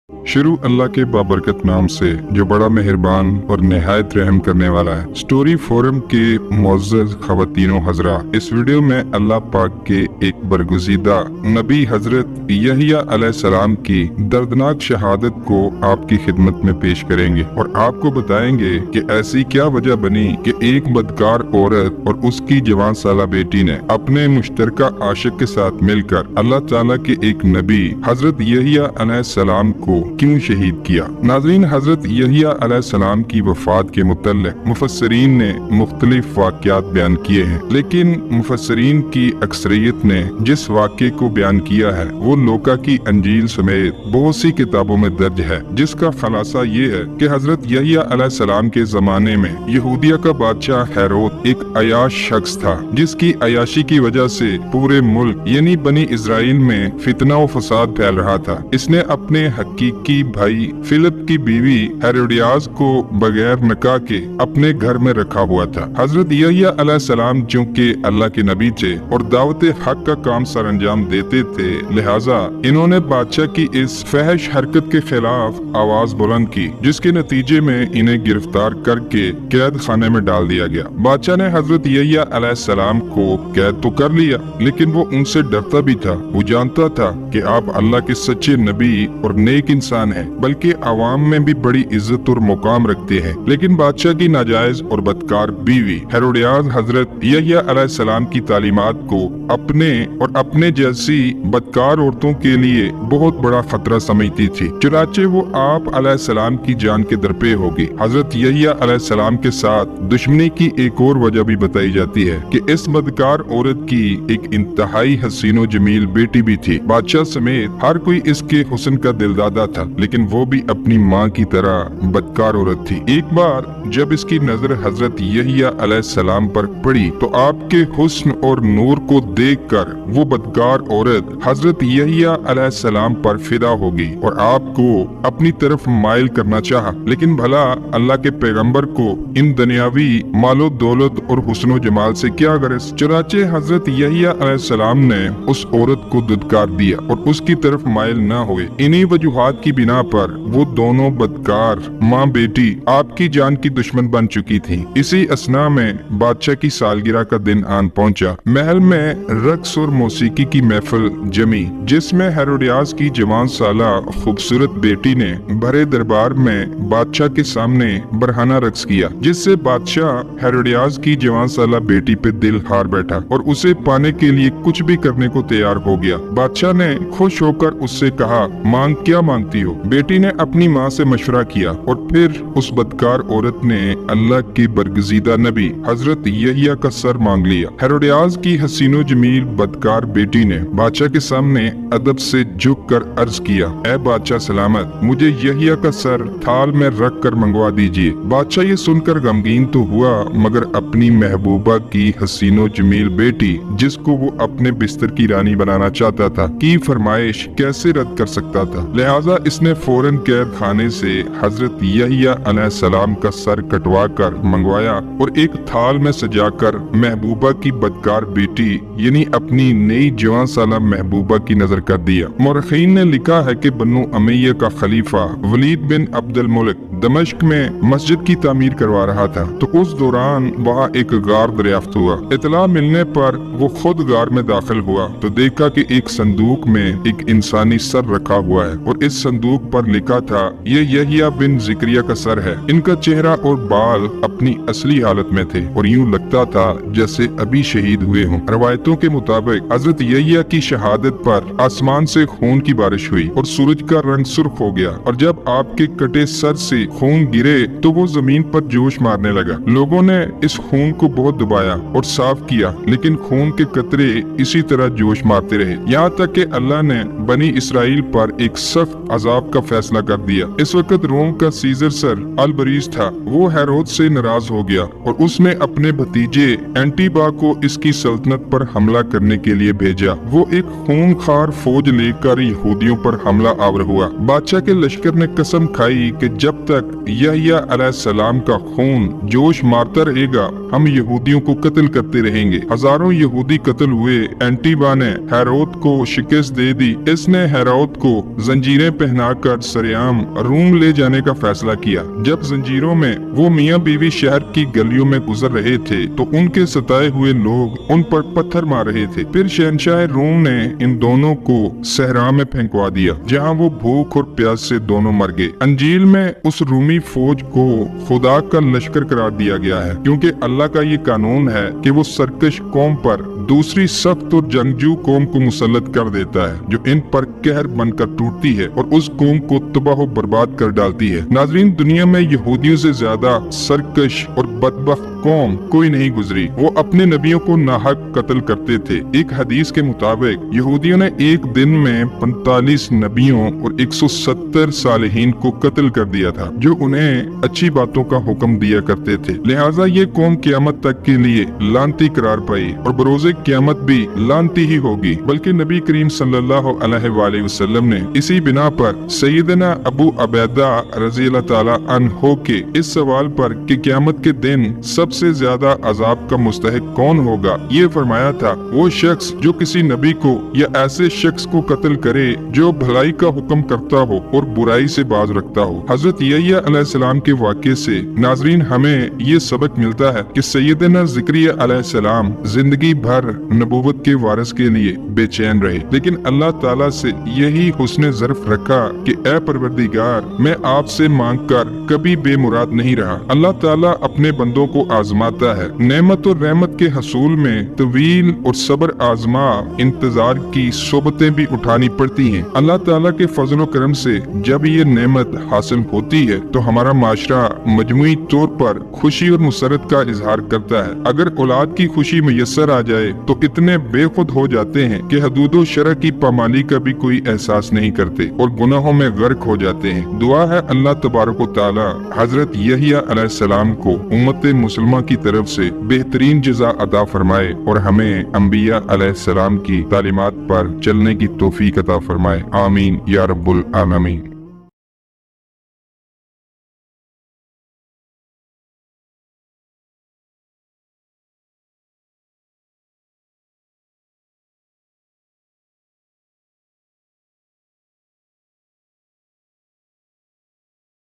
शुरू अल्लाह के बाबरकत नाम से जो बड़ा मेहरबान और निहायत रहम करने वाला है। स्टोरी फोरम के मुअज़्ज़ज़ ख़वातीनो हज़रा, इस वीडियो में अल्लाह पाक के एक बरगुज़ीदा नबी हज़रत यहिया अलैहिस्सलाम की दर्दनाक शहादत को आपकी खिदमत में पेश करेंगे और आपको बताएंगे कि ऐसी क्या वजह बनी कि एक बदकार औरत और उसकी जवान साला बेटी ने अपने मुश्तरका आशिक के साथ मिलकर अल्लाह ताला के एक नबी हज़रत यहिया अलैहिस्सलाम को क्यों शहीद किया। नाज़रीन, हज़रत यहिया अलैहिस्सलाम की वफात के मुतल्लिक़ मुफस्सिरीन ने मुख्तलिफ वाक़यात बयान किए हैं, लेकिन मुफस्सिरीन की अक्सरियत ने जिस वाक़े को बयान किया है वो लूका की अंजील समेत बहुत सी किताबों में दर्ज है, जिसका खुलासा ये है कि हज़रत यहिया अलैहिस्सलाम के ज़माने में यहूदिया का बादशाह हेरोद एक अयाश शख्स था, जिसकी अयाशी की वजह से पूरे मुल्क यानी बनी इजराइल में फितना व फसाद फैल रहा था। इसने अपने हकीकी भाई फिलिप की बीवी हेरोदियास को बगैर निकाह के अपने घर में रखा हुआ था। हजरत यहिया अलैहिस्सलाम चूँकि अल्लाह के नबी थे और दावत हक का काम सर अंजाम देते थे, लिहाजा इन्होंने बादशाह की इस फहश हरकत के खिलाफ आवाज बुलंद की, जिसके नतीजे में इन्हें गिरफ्तार करके कैद खाने में डाल दिया गया। बादशाह ने हजरत यहिया अलैहिस्सलाम को कैद तो कर लिया, लेकिन वो उनसे डरता भी था। वो जानता था कि आप अल्लाह के सच्चे नबी और नेक इंसान हैं, बल्कि आवाम में भी बड़ी इज्जत और मुकाम रखते हैं। लेकिन बादशाह की नाजायज और बदकार बीवी हेरोदियास हजरत यहिया अलैहिस्सलाम की तालीमात को अपने और अपने जैसी बदकार औरतों के लिए बहुत बड़ा खतरा समझती थी। चुनाचे वो आप अलैहिस्सलाम की जान के दरपे होगी। हजरत यहिया अलैहिस्सलाम के साथ दुश्मनी की एक और वजह भी बताई जाती है कि इस बदकार औरत की एक इंतहाई हसीनो जमील बेटी भी थी। बादशाह समेत हर कोई इसके हुस्न का दिलदादा था, लेकिन वो भी अपनी माँ की तरह बदकार औरत थी। एक बार जब इसकी नजर हजरत यहिया अलैहिस्सलाम पर पड़ी तो आपके हुस्न और नूर को देखकर वो बदकार औरत हजरत यहिया अलैहिस्सलाम पर फिदा हो गई और आपको अपनी तरफ माइल करना चाहा। लेकिन भला अल्लाह के पैगंबर को इन दुनियावी मालो दौलत और हुस्नो जमाल से क्या गरज। चुनाचे हजरत यहिया अलैहिस्सलाम ने उस औरत को दुदकार दिया और उसकी तरफ माइल न हुए। इन्हीं वजूहात की बिना पर वो दोनों बदकार माँ बेटी आपकी जान की दुश्मन बन चुकी थी। इसी असना में बादशाह की सालगिरह का दिन आन पहुंचा। महल में रक्स और मौसीकी की महफिल जमी, जिसमें हेरोदियास की जवान साला खूबसूरत बेटी ने भरे दरबार में बादशाह के सामने बरहाना रक्स किया, जिससे बादशाह हेरोदियास की जवान साला बेटी पे दिल हार बैठा और उसे पाने के लिए कुछ भी करने को तैयार हो गया। बादशाह ने खुश होकर उससे कहा, मांग क्या मांगती हो। बेटी ने अपनी माँ से मशवरा किया और फिर उस बदकार औरत ने अल्लाह के बरगुज़ीदा नबी हजरत यहिया का सर मांग लिया। हेरोदियास की हसीनो जमील बदकार बेटी ने बादशाह के सामने अदब से झुक कर अर्ज किया, ऐ बादशाह सलामत, मुझे यहिया का सर थाल में रख कर मंगवा दीजिए। बादशाह ये सुनकर गमगीन तो हुआ, मगर अपनी महबूबा की हसीनो जमील बेटी, जिसको वो अपने बिस्तर की रानी बनाना चाहता था, की फरमाइश कैसे रद्द कर सकता था। लिहाजा इसने फौरन कैद खाने से हजरत यहिया अलैहिस्सलाम का सर कटवा कर मंगवाया और एक थाल में सजाकर महबूबा की बदकार बेटी यानी अपनी नई जवान साला महबूबा की नजर कर दिया। मौरखीन ने लिखा है कि बन्नू अमैया का खलीफा वलीद बिन अब्दुल मुल्क दमिश्क में मस्जिद की तामीर करवा रहा था, तो उस दौरान वहाँ एक गार दरियाफ्त हुआ। इतला मिलने पर वो खुद गार में दाखिल हुआ तो देखा कि एक संदूक में एक इंसानी सर रखा हुआ है और इस संदूक पर लिखा था, ये यहिया बिन जिक्रिया का सर है। इनका चेहरा और बाल अपनी असली हालत में थे और यूं लगता था जैसे अभी शहीद हुए हों। रवायतों के मुताबिक हजरत यहिया की शहादत पर आसमान से खून की बारिश हुई और सूरज का रंग सुर्ख हो गया और जब आपके कटे सर से खून गिरे तो वो जमीन पर जोश मारने लगा। लोगों ने इस खून को बहुत दबाया और साफ किया, लेकिन खून के कतरे इसी तरह जोश मारते रहे, यहाँ तक कि अल्लाह ने बनी इसराइल पर एक सख्त अजाब का फैसला कर दिया। इस वक्त रोम का सीजर सर अलबरीज था, वो हेरोद से नाराज हो गया और उसने अपने भतीजे एंटीबा को इसकी सल्तनत पर हमला करने के लिए भेजा। वो एक खूनखार फौज लेकर यहूदियों पर हमला आवर हुआ। बादशाह के लश्कर ने कसम खाई कि जब तक तक यहया अलैहिस्सलाम का खून जोश मारता रहेगा, हम यहूदियों को कत्ल करते रहेंगे। हजारों यहूदी कत्ल हुए। एंटीबा ने हेरोद को शिकस्त दे दी। इसने हेरोद को जंजीरें पहनाकर सरेआम रूम ले जाने का फैसला किया। जब जंजीरों में वो मियाँ बीवी शहर की गलियों में गुजर रहे थे तो उनके सताए हुए लोग उन पर पत्थर मार रहे थे। फिर शहंशाह रूम ने इन दोनों को सहरा में फेंकवा दिया, जहाँ वो भूख और प्यास से दोनों मर गए। अंजील में उस रूमी फौज को खुदा का लश्कर करार दिया गया है, क्योंकि अल्लाह का ये कानून है कि वो सरकश कौम पर दूसरी सख्त और जंगजू कौम को मुसल्लत कर देता है, जो इन पर कहर बनकर टूटती है और उस कौम को तबाह बर्बाद कर डालती है। नाजरीन, दुनिया में यहूदियों से ज्यादा सरकश और बदबख्त कौम कोई नहीं गुजरी। वो अपने नबियों को नाहक कत्ल करते थे। एक हदीस के मुताबिक यहूदियों ने एक दिन में 45 नबियों और 170 सालिहीन को कत्ल कर दिया था, जो उन्हें अच्छी बातों का हुक्म दिया करते थे। लिहाजा ये कौम क़यामत तक के लिए लानती करार पाई और बरोज़े क़यामत भी लानती ही होगी। बल्कि नबी करीम सल्लल्लाहु अलैहि वसल्लम ने इसी बिना पर सैयदना अबू अबैदा रज़ी अल्लाह ताला अन्हो के इस सवाल पर कि क़यामत के दिन सबसे ज्यादा अजाब का मुस्तहिक कौन होगा, ये फरमाया था, वो शख्स जो किसी नबी को या ऐसे शख्स को कत्ल करे जो भलाई का हुक्म करता हो और बुराई से बाज रखता हो। हजरत यहया अलैहिस्सलाम के वाक़े से नाजरीन हमें ये सबक मिलता है कि सैयदना ज़करिया अलैहिस्सलाम जिंदगी भर नबूवत के वारिस के लिए बेचैन रहे, लेकिन अल्लाह ताला से यही हुस्न ज़र्फ रखा कि ऐ परवरदिगार, मैं आपसे मांग कर कभी बेमुराद नहीं रहा। अल्लाह ताला अपने बंदों को आजमाता है। नेमत और रहमत के हसूल में तवील और सब्र आजमा इंतजार की सोबतें भी उठानी पड़ती हैं। अल्लाह ताला के फजल करम से जब ये नेमत हासिल होती है तो हमारा माशरा मजमूई तौर पर खुशी और मुसरत का इजहार करता है। अगर औलाद की खुशी मुयस्सर आ जाए तो इतने बेखुद हो जाते हैं कि हदूदो शरअ की पामाली का भी कोई एहसास नहीं करते और गुनाहों में गर्क हो जाते हैं। दुआ है अल्लाह तबारक व तआला हजरत यहया अलैहिस्सलाम को उम्मत मुसलमान की तरफ से बेहतरीन जज़ा अदा फरमाए और हमें अंबिया अलैहिस्सलाम की तालीमात पर चलने की तौफीक अता फरमाए। आमीन या रब्बुल आलमीन।